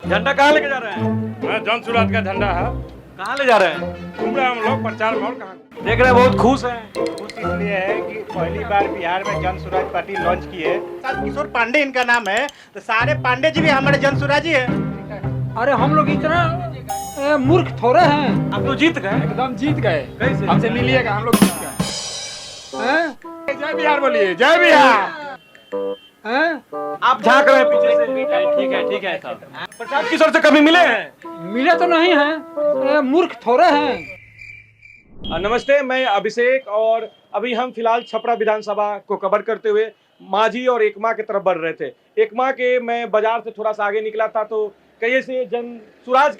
झंडा कहाँ लेके जा रहे हैं? हाँ, जन सुराज का झंडा है। कहाँ ले जा रहे हैं? घूम रहे हैं हम लोग प्रचार में, और कहाँ। देख रहे हैं बहुत खुश हैं। खुश इसलिए है कि पहली बार बिहार में जन स्वराज पार्टी लॉन्च की है। साथ किशोर पांडे इनका नाम है, तो सारे पांडे जी भी हमारे जन स्वराज ही है। अरे हम लोग इतना मूर्ख थोड़े हैं। आप लोग जीत गए। एकदम जीत गए। कैसे? हमसे मिलिएगा, हम लोग जीत गए। हैं? जय बिहार बोलिए, जय बिहार। हैं? आप झांक रहे हैं पीछे से। ठीक है साहब। प्रशांत किशोर से कभी मिले हैं? मिले तो नहीं हैं, मूर्ख थोड़े हैं। नमस्ते, मैं अभिषेक और अभी हम फिलहाल छपरा विधानसभा को कवर करते हुए मांझी और एकमा की तरफ बढ़ रहे थे। एकमा के मैं बाजार से थोड़ा सा आगे निकला था तो कई से जन सुराज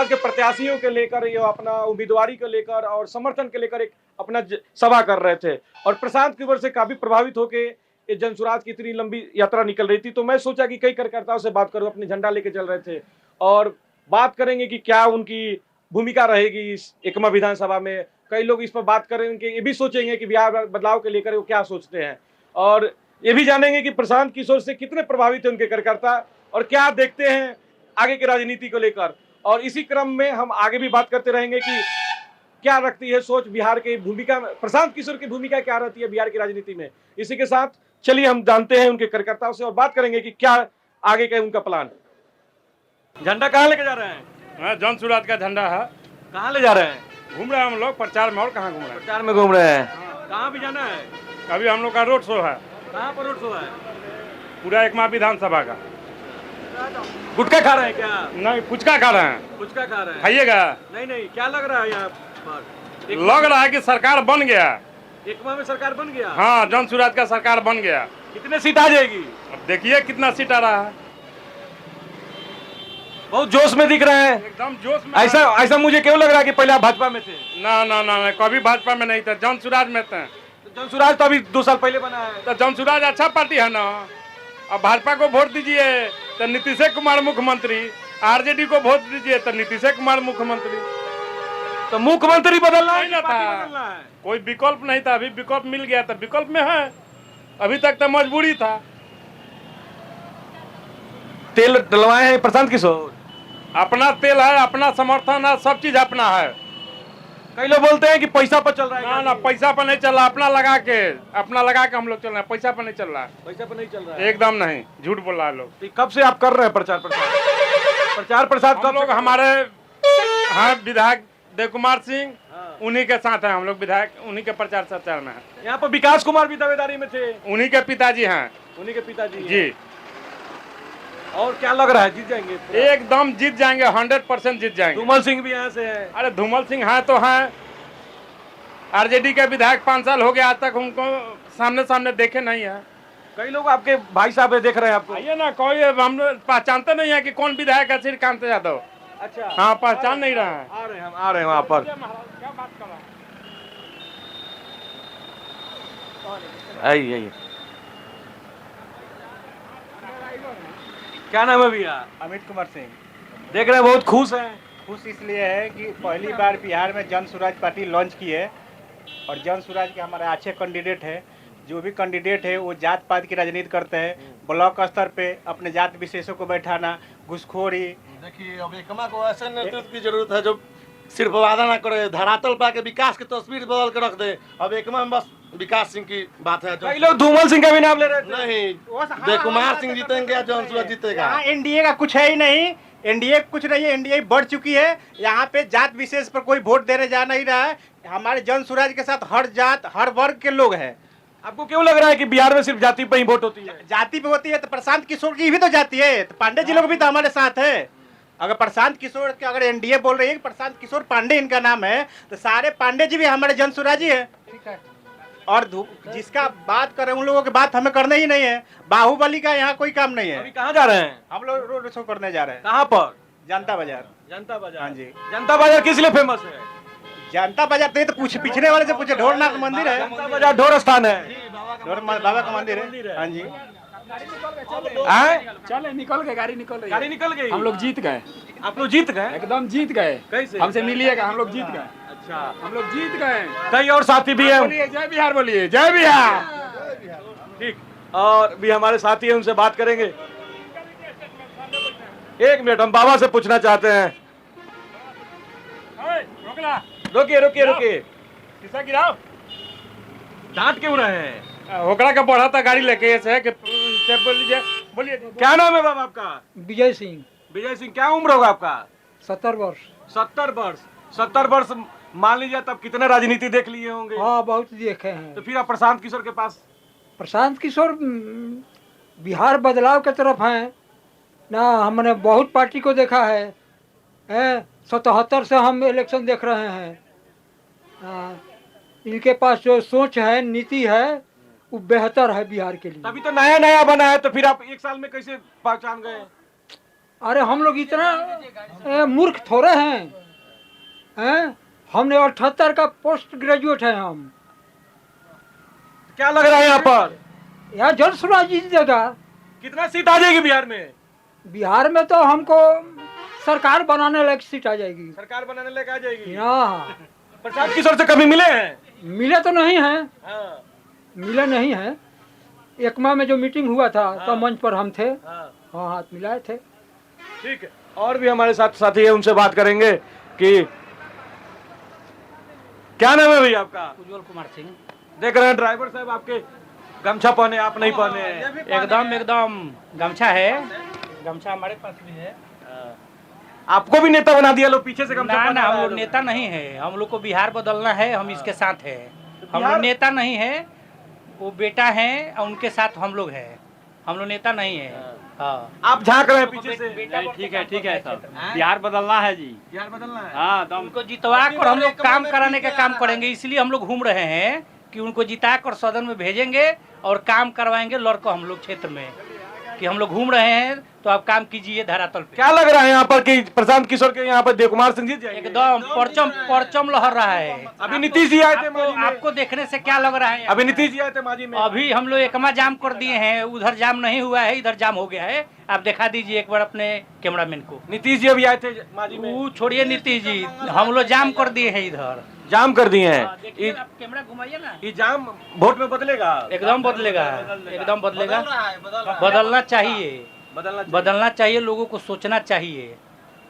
के प्रत्याशियों के लेकर ये अपना उम्मीदवारी को लेकर और समर्थन के लेकर एक अपना सभा कर रहे थे और प्रशांत किशोर से काफी प्रभावित होकर ये जन सुराज की इतनी लंबी यात्रा निकल रही थी। तो मैं सोचा कि कई कार्यकर्ताओं से बात करूं, अपने झंडा लेके चल रहे थे और बात करेंगे कि क्या उनकी भूमिका रहेगी इस एकमा विधानसभा में। कई लोग इस पर बात करेंगे, ये भी सोचेंगे कि बिहार बदलाव के लेकर वो क्या सोचते हैं और ये भी जानेंगे कि प्रशांत किशोर से कितने प्रभावित हैं उनके कार्यकर्ता और क्या देखते हैं आगे की राजनीति को लेकर। और इसी क्रम में हम आगे भी बात करते रहेंगे कि क्या रखती है सोच बिहार की भूमिका में, प्रशांत किशोर की भूमिका क्या रहती है बिहार की राजनीति में। इसी के साथ चलिए हम जानते हैं उनके कार्यकर्ताओं से और बात करेंगे कि क्या आगे का उनका प्लान। झंडा कहाँ लेके जा रहे हैं? हाँ, जन सुराज का झंडा है। कहाँ ले जा रहे हैं? घूम रहे हैं हम लोग प्रचार में, और कहाँ घूम रहे हैं। प्रचार में घूम रहे हैं। कहाँ भी जाना है? अभी हम लोग का रोड शो है कहाँ पर रोड शो है? पूरा एकमा विधानसभा का। गुटखा खा रहे हैं क्या? नहीं, पुचका खा रहे हैं। पुचका खा रहे हैं? खाइएगा। नहीं, क्या लग रहा है यहाँ पर? लग रहा है कि सरकार बन गया। एकमा में सरकार बन गया? हाँ, जन सुराज का सरकार बन गया। कितने सीट आ जाएगी? अब देखिए कितना सीट आ रहा है। बहुत जोश में दिख रहे हैं। एकदम जोश में। ऐसा मुझे क्यों लग रहा है कि पहले आप भाजपा में थे? ना, कभी भाजपा में नहीं थे, जन सुराज में थे। जन सुराज तो अभी 2 साल पहले बना है। तो जन सुराज अच्छा पार्टी है ना। अब भाजपा को वोट दीजिए तो नीतीश कुमार मुख्यमंत्री, आरजेडी को वोट दीजिए तो नीतीश कुमार मुख्यमंत्री। तो मुख्यमंत्री बदलना है नहीं ना कि पार्टी था, बदलना है? कोई विकल्प नहीं था। अभी विकल्प मिल गया तो विकल्प में है, अभी तक तो मजबूरी था। तेल डलवाए हैं प्रशांत किशोर। अपना तेल है, अपना समर्थन है, सब चीज अपना है। कई लोग बोलते हैं कि पैसा पर चल रहा है। ना, पैसा पर नहीं चल रहा, अपना लगा के हम लोग चल रहे हैं। पैसा पर नहीं चल रहा है, पैसा पर नहीं चल रहा है। एकदम नहीं, झूठ बोल रहा है लोग। तो कब से आप कर रहे हैं प्रचार प्रसार हम कब लोग से? हमारे हाँ विधायक देव कुमार सिंह, उन्हीं के साथ हैं हम लोग विधायक, उन्हीं के प्रचार प्रचार में है। यहाँ पर विकास कुमार भी दावेदारी में थे। उन्हीं के पिताजी हैं। उन्हीं के पिताजी जी। और क्या लग रहा है जीत जाएंगे? एकदम जीत जाएंगे, 100% जीत जाएंगे। धूमल सिंह भी यहाँ से है। अरे धूमल सिंह हैं तो हैं, आरजेडी के विधायक 5 साल हो गया, आज तक उनको सामने देखे नहीं है। कई लोग आपके भाई साहब देख रहे हैं आपको। आइए ना, कोई हम पहचानते नहीं है कि कौन विधायक है श्रीकांत यादव। अच्छा, हाँ, पहचान नहीं रहा है। आ रहे हैं वहाँ पर। क्या बात कर रहा है? आइए। क्या नाम है भैया? अमित कुमार सिंह। देख रहे हैं बहुत खुश हैं। खुश इसलिए है कि पहली बार बिहार में जन स्वराज पार्टी लॉन्च की है और जन स्वराज के हमारे अच्छे कैंडिडेट है। जो भी कैंडिडेट है वो जात पात की राजनीति करते हैं। ब्लॉक स्तर पे अपने जात विशेषों को बैठाना, घुसखोरी। देखिए, अब एकमा को ऐसे नेतृत्व की जरूरत है जो सिर्फ वादा ना करे, धरातल पा के विकास की तस्वीर बदल के रख दे। अब एकमा में बस विकास सिंह की बात है। कई लोग धूमल सिंह का भी नाम ले रहे थे। नहीं, देव कुमार सिंह जीतेंगे या जन सुराज जीतेगा। यहाँ एनडीए का कुछ है ही नहीं। एनडीए कुछ नहीं है, एनडीए बढ़ चुकी है। यहाँ पे जात विशेष पर कोई वोट देने जा नहीं रहा है। हमारे जन सुराज के साथ हर जात हर वर्ग के लोग हैं। आपको क्यों लग रहा है कि बिहार में सिर्फ जाति पर ही वोट होती है? जाति पे होती है तो प्रशांत किशोर की भी तो जाति है, तो पांडे जी लोग भी तो हमारे साथ है। अगर प्रशांत किशोर के अगर एनडीए बोल रही है कि प्रशांत किशोर पांडे इनका नाम है, तो सारे पांडे जी भी हमारे जन सुराजी है। और जिसका बात करें उन लोगों की बात हमें करना ही नहीं है। बाहुबली का यहाँ कोई काम नहीं अभी है। कहाँ जा रहे हैं? हम लोग रोड शो करने जा रहे हैं। कहाँ पर? जनता बाजार। जनता बाजार। हाँ जी। जनता बाजार किस लिए फेमस है? जनता बाजार तो ये तो पिछले वाले से पूछे, ढोरनाथ मंदिर है। जनता बाजार ढोर स्थान है। बाबा का मंदिर है। हाँ जी। चले, निकल गए, गाड़ी निकल गाड़ी गई। निकल गई। हम लोग जीत गए। आप लोग जीत गए? एकदम जीत गए। कैसे? हमसे मिलिएगा, हम लोग जीत गए। अच्छा, हम लोग जीत गए। कई और साथी भी हैं। बोलिए जय बिहार, बोलिए जय बिहार। ठीक, और भी हमारे साथी हैं, उनसे बात करेंगे। एक मिनट, हम बाबा से पूछना चाहते हैं। रोकला रुकिए रुकिए रुकिए, शीशा गिराओ। डांट क्यों रहे हैं? होकड़ा का बढ़ा था गाड़ी लेके ऐसे है कि बोल लीजिए, बोलिए। क्या नाम है बाबा आपका? विजय सिंह, विजय सिंह। क्या उम्र होगा आपका? 70 वर्ष। 70 वर्ष। 70 वर्ष मान लीजिए, तब कितने राजनीति देख लिए होंगे। हाँ, बहुत देखे हैं। तो फिर आप प्रशांत किशोर के पास? प्रशांत किशोर बिहार बदलाव के तरफ हैं ना। हमने बहुत पार्टी को देखा है, 77 से हम इलेक्शन देख रहे हैं। इनके पास जो सोच है, नीति है, वो बेहतर है बिहार के लिए। तभी तो नया नया बना है, तो फिर आप एक साल में कैसे पहचान गए? अरे हम लोग इतना मूर्ख थोड़े हैं। हमने 78 का पोस्ट ग्रेजुएट है हम। क्या लग रहा है यहाँ पर? यहाँ जन सुराज जीत देगा। कितना सीट आ जाएगी बिहार में? बिहार में तो हमको सरकार बनाने लायक सीट आ जाएगी। सरकार बनाने लेके आ जाएगी। हाँ, प्रशांत किशोर से कभी मिले हैं? मिले तो नहीं है, हाँ, मिले नहीं है। एकमा में जो मीटिंग हुआ था तो मंच पर हम थे, हाँ। हाँ, हाथ मिलाए थे। ठीक है, और भी हमारे साथ साथी है, उनसे बात करेंगे कि क्या नाम है भैया आपका? उज्जवल कुमार सिंह। देख रहे हैं ड्राइवर साहब आपके गमछा पहने, आप नहीं पहने हैं। एकदम गमछा है, गमछा हमारे पास भी है। आपको भी नेता बना दिया लोग, पीछे से गमछा ना पहना ना, हम रहा है लोग नेता नहीं है। हम लोग को बिहार बदलना है, हम इसके साथ है। हम बिहार- लोग नेता नहीं है, वो बेटा है और उनके साथ हम लोग है। हम लोग नेता नहीं है। हाँ, आप झांक रहे हैं पीछे से। ठीक है सब। बिहार बदलना है जी। बिहार बदलना है। हाँ, उनको जितवा कर हम लोग काम कराने का काम करेंगे, इसलिए हम लोग घूम रहे हैं कि उनको जिता कर सदन में भेजेंगे और काम करवाएंगे लड़को हम लोग क्षेत्र में, कि हम लोग घूम रहे हैं तो आप काम कीजिए धरातल पे। क्या लग रहा है यहाँ पर कि प्रशांत किशोर के यहाँ पर देवकुमार सिंह जीत जाएंगे? एकदम परचम लहर रहा है। अभी नीतीश जी आए थे माजी में। आपको देखने से क्या लग रहा है? अभी नीतीश जी आए थे माजी में। अभी हम लोग एकमा जाम कर दिए हैं, उधर जाम नहीं हुआ है, इधर जाम हो गया है। आप दिखा दीजिए एक बार अपने कैमरामैन को। नीतीश जी अभी आए थे माजी में। वो छोड़िए नीतीश जी, हम लोग जाम कर दिए हैं इधर। जाम कर दिए हैं। देखिए, आप कैमरा घुमाइए ना। ये जाम वोट में बदलेगा? एकदम बदलेगा, एकदम बदलेगा। बदलना चाहिए, बदलना चाहिए, लोगों को सोचना चाहिए।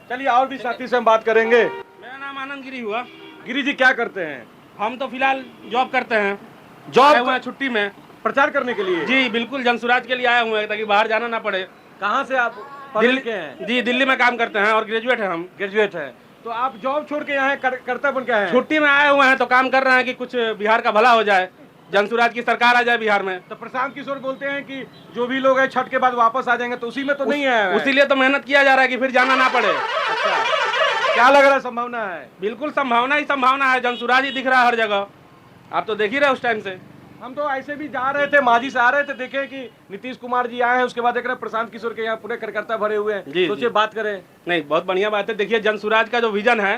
चलिए, और भी साथी से हम बात करेंगे। मेरा नाम आनंद गिरी हुआ। गिरी जी क्या करते हैं? हम तो फिलहाल जॉब करते हैं, आए जॉब हुए हैं छुट्टी में। प्रचार करने के लिए? जी बिल्कुल, जनसुराज के लिए आए हुए हैं ताकि बाहर जाना ना पड़े। कहाँ से आप? दिल्ली के हैं? जी, दिल्ली में काम करते हैं और ग्रेजुएट हैं हम। ग्रेजुएट है, तो आप जॉब छोड़ के यहाँ करता बन क्या है? छुट्टी में आए हुए हैं तो काम कर रहे हैं कि कुछ बिहार का भला हो जाए, जनसुराज की सरकार आ जाए बिहार में। तो प्रशांत किशोर बोलते हैं कि जो भी लोग हैं छठ के बाद वापस आ जाएंगे, तो उसी में तो नहीं है। उसीलिए तो मेहनत किया जा रहा है कि फिर जाना ना पड़े। अच्छा, क्या लग रहा है, संभावना है? बिल्कुल संभावना ही संभावना है, जनसुराज ही दिख रहा है हर जगह। आप तो देख ही रहे उस टाइम से। हम तो ऐसे भी जा रहे थे, माजी से आ रहे थे, देखे कि नीतीश कुमार जी आए हैं, उसके बाद देख रहे हैं प्रशांत किशोर के यहाँ पूरे कार्यकर्ता भरे हुए हैं। जी, सोचिए जी। बात करें। नहीं, बहुत बढ़िया बात है। देखिए, जनसुराज का जो विजन है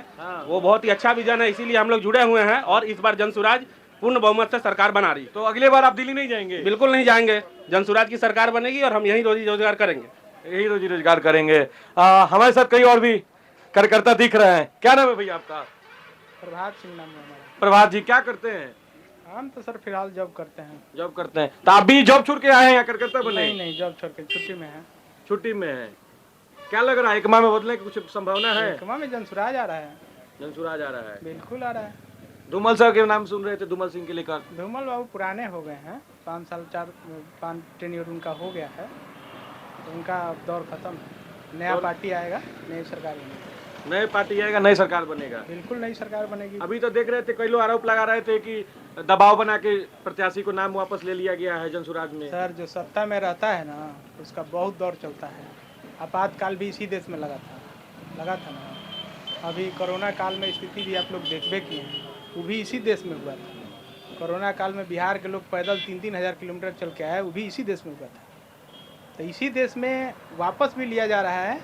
वो बहुत ही अच्छा विजन है, इसीलिए हम लोग जुड़े हुए हैं और इस बार जनसुराज पूर्ण बहुमत से सरकार बना रही। तो अगले बार आप दिल्ली नहीं जाएंगे? बिल्कुल नहीं जाएंगे, जनसुराज की सरकार बनेगी और हम यही रोजी रोजगार करेंगे। यही रोजी रोजगार करेंगे। हमारे साथ कई और भी कार्यकर्ता दिख रहे हैं। क्या नाम है भैया आपका? प्रभात सिंह नाम है हमारा। प्रभात जी क्या करते हैं? हम तो सर फिलहाल जॉब करते हैं। जॉब करते हैं, तो आप भी जॉब छोड़ के आए हैं या कार्यकर्ता बने? नहीं, जॉब छोड़ के छुट्टी में है। छुट्टी में है। क्या लग रहा है, एकमा में बदलने की कुछ संभावना है? एकमा में जनसुराज आ रहा है। जनसुराज आ रहा है। बिल्कुल आ रहा है। धूमल साहब के नाम सुन रहे थे, धूमल सिंह के लेकर। धूमल बाबू पुराने हो गए हैं, 5 साल 5 टेन्योर उनका हो गया है, तो उनका अब दौर खत्म है। नया पार्टी आएगा, नई सरकार बनेगी। नई पार्टी आएगा, नई सरकार बनेगा। बिल्कुल नई सरकार बनेगी। अभी तो देख रहे थे, कई लोग आरोप लगा रहे थे कि दबाव बना के प्रत्याशी को नाम वापस ले लिया गया है जनसुराज में। सर, जो सत्ता में रहता है ना, उसका बहुत दौर चलता है। आपातकाल भी इसी देश में लगा था ना। अभी कोरोना काल में स्थिति भी आप लोग देखबे किए हैं, वो भी इसी देश में हुआ था। कोरोना काल में बिहार के लोग पैदल 3-3 हज़ार किलोमीटर चल के आए, वो भी इसी देश में हुआ था। तो इसी देश में वापस भी लिया जा रहा है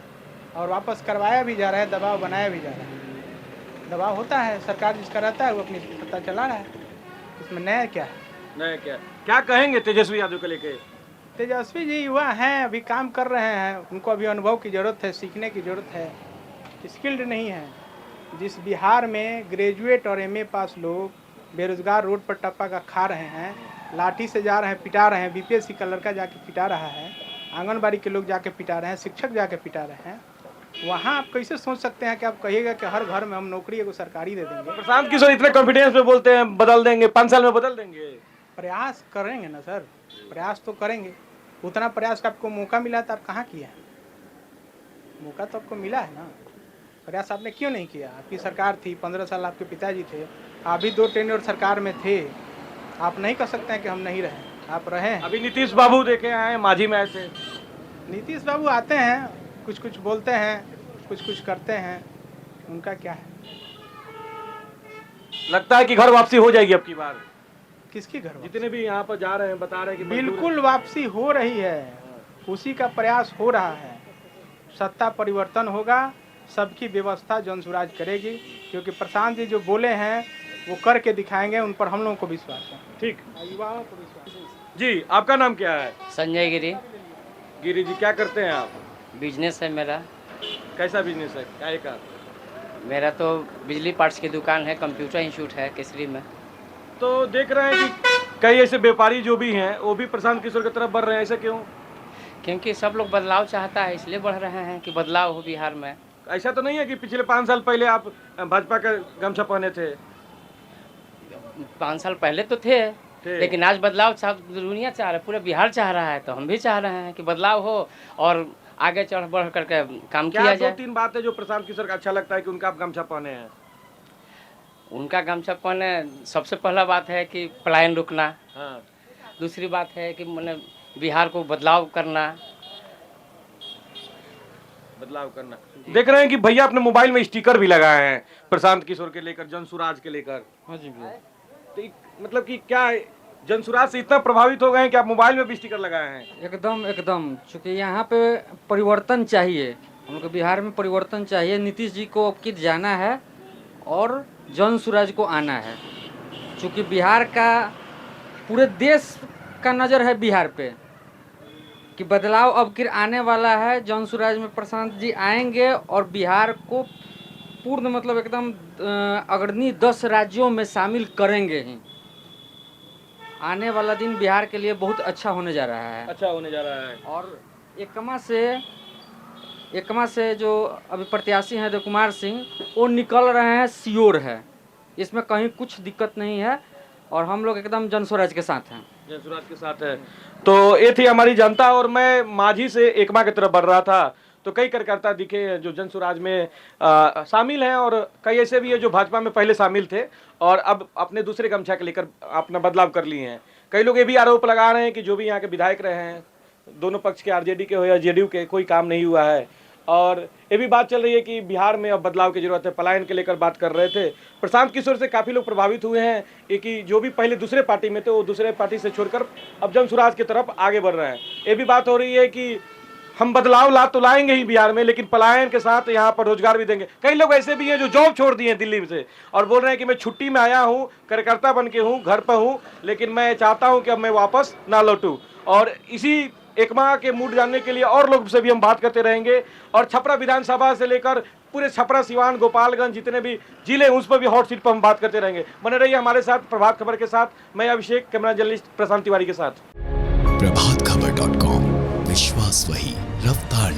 और वापस करवाया भी जा रहा है, दबाव बनाया भी जा रहा है। दबाव होता है, सरकार जिसका रहता है वो अपनी सत्ता चला रहा है। इसमें नया क्या है? नया क्या कहेंगे तेजस्वी यादव को लेके? तेजस्वी जी युवा हैं, अभी काम कर रहे हैं, उनको अभी अनुभव की ज़रूरत है, सीखने की ज़रूरत है, स्किल्ड नहीं है। जिस बिहार में ग्रेजुएट और एमए पास लोग बेरोजगार रोड पर टप्पा का खा रहे हैं, लाठी से जा रहे हैं, पिटा रहे हैं, बीपीएससी का लड़का जाके पिटा रहा है, आंगनबाड़ी के लोग जाके पिटा रहे हैं, शिक्षक जाके पिटा रहे हैं, वहाँ आप कैसे सोच सकते हैं कि आप कहिएगा कि हर घर में हम नौकरी एगो सरकारी दे देंगे। प्रशांत किशोर इतने कॉन्फिडेंस में बोलते हैं बदल देंगे, 5 साल में बदल देंगे। प्रयास करेंगे ना सर, प्रयास तो करेंगे। उतना प्रयास का आपको मौका मिला तो आप कहाँ किया है? मौका तो आपको मिला है ना, प्रयास आपने क्यों नहीं किया? आपकी सरकार थी, 15 साल आपके पिताजी थे, आप भी 2 टेन्योर सरकार में थे। आप नहीं कह सकते हैं कि हम नहीं रहे, आप रहे हैं। अभी नीतीश बाबू देखे आए माझी में ऐसे। नीतीश बाबू आते हैं, कुछ कुछ बोलते हैं, कुछ कुछ करते हैं, उनका क्या है? लगता है कि घर वापसी हो जाएगी अब की बार। किसकी घर वापसी? जितने भी यहाँ पर जा रहे हैं बता रहे हैं कि बिल्कुल वापसी हो रही है, उसी का प्रयास हो रहा है। सत्ता परिवर्तन होगा, सबकी व्यवस्था जन स्वराज करेगी, क्योंकि प्रशांत जी जो बोले हैं वो करके दिखाएंगे, उन पर हम लोगों को विश्वास है। ठीक। युवाओं को विश्वास है। जी, आपका नाम क्या है? संजय गिरी। गिरी जी, क्या करते हैं आप? बिजनेस है मेरा। कैसा बिजनेस है, क्या का? मेरा तो बिजली पार्ट्स की दुकान है, कंप्यूटर इंस्टीट्यूट है केसरी में। तो देख रहे हैं कि कई ऐसे व्यापारी जो भी हैं वो भी प्रशांत किशोर की तरफ बढ़ रहे हैं, ऐसा क्यों? क्योंकि सब लोग बदलाव चाहता है, इसलिए बढ़ रहे हैं कि बदलाव हो बिहार में। ऐसा तो नहीं है कि पिछले 5 साल पहले आप भाजपा का गमछा पहने थे? 5 साल पहले तो थे, लेकिन आज बदलाव दुनिया चाह रहा है, पूरा बिहार चाह रहा है, तो हम भी चाह रहे हैं कि बदलाव हो और आगे चढ़ बढ़ करके काम किया जाए। 2-3 बातें जो प्रशांत किशोर का अच्छा लगता है कि उनका आप गमछा पहने हैं? उनका गमछा पहने, सबसे पहला बात है कि पलायन रुकना। हाँ। दूसरी बात है कि मैंने बिहार को बदलाव करना। देख रहे हैं कि भैया अपने मोबाइल में स्टिकर भी लगाए हैं प्रशांत किशोर के लेकर, जन स्वराज के लेकर। हाँ जी भैया। तो मतलब कि क्या है, जन स्वराज से इतना प्रभावित हो गए हैं कि आप मोबाइल में भी स्टिकर लगाए हैं? एकदम एकदम, चूँकि यहाँ पे परिवर्तन चाहिए, हम लोग को बिहार में परिवर्तन चाहिए। नीतीश जी को अब की जाना है और जन स्वराज को आना है, चूँकि बिहार का पूरे देश का नज़र है बिहार पे कि बदलाव अब की आने वाला है। जन स्वराज में प्रशांत जी आएंगे और बिहार को पूर्ण मतलब एकदम अग्रणी 10 राज्यों में शामिल करेंगे ही। आने वाला दिन बिहार के लिए बहुत अच्छा होने जा रहा है। अच्छा होने जा रहा है। और एकमा से जो अभी प्रत्याशी हैं देव कुमार सिंह, वो निकल रहे हैं, श्योर है, इसमें कहीं कुछ दिक्कत नहीं है और हम लोग एकदम जन स्वराज के साथ हैं। जन स्वराज के साथ है। तो ये थी हमारी जनता। और मैं माझी से एकमा की तरफ बढ़ रहा था तो कई कार्यकर्ता दिखे जो जन स्वराज में शामिल हैं और कई ऐसे भी है जो भाजपा में पहले शामिल थे और अब अपने दूसरे गमछा के लेकर अपना बदलाव कर लिए हैं। कई लोग ये भी आरोप लगा रहे हैं कि जो भी यहाँ के विधायक रहे हैं, दोनों पक्ष के, आरजेडी के हो या जेडीयू के, कोई काम नहीं हुआ है। और ये भी बात चल रही है कि बिहार में अब बदलाव की जरूरत है, पलायन के लेकर बात कर रहे थे। प्रशांत किशोर से काफ़ी लोग प्रभावित हुए हैं कि जो भी पहले दूसरे पार्टी में थे वो दूसरे पार्टी से छोड़कर अब जन स्वराज की तरफ आगे बढ़ रहे हैं। ये भी बात हो रही है कि हम बदलाव तो लाएंगे ही बिहार में, लेकिन पलायन के साथ यहाँ पर रोजगार भी देंगे। कई लोग ऐसे भी हैं जो जॉब छोड़ दिए हैं दिल्ली से और बोल रहे हैं कि मैं छुट्टी में आया हूँ, कार्यकर्ता बन के हूँ, घर पर हूँ, लेकिन मैं चाहता हूँ कि अब मैं वापस ना लौटूँ। और इसी एकमा के मूड जानने के लिए और लोग से भी हम बात करते रहेंगे और छपरा विधानसभा से लेकर पूरे छपरा, सिवान, गोपालगंज जितने भी जिले उस पर भी हॉट सीट पर हम बात करते रहेंगे। बने रहिए हमारे साथ प्रभात खबर के साथ। मैं अभिषेक, कैमरा जर्नलिस्ट प्रशांत तिवारी के साथ। प्रभातखबर.com, विश्वास वही, रफ्तार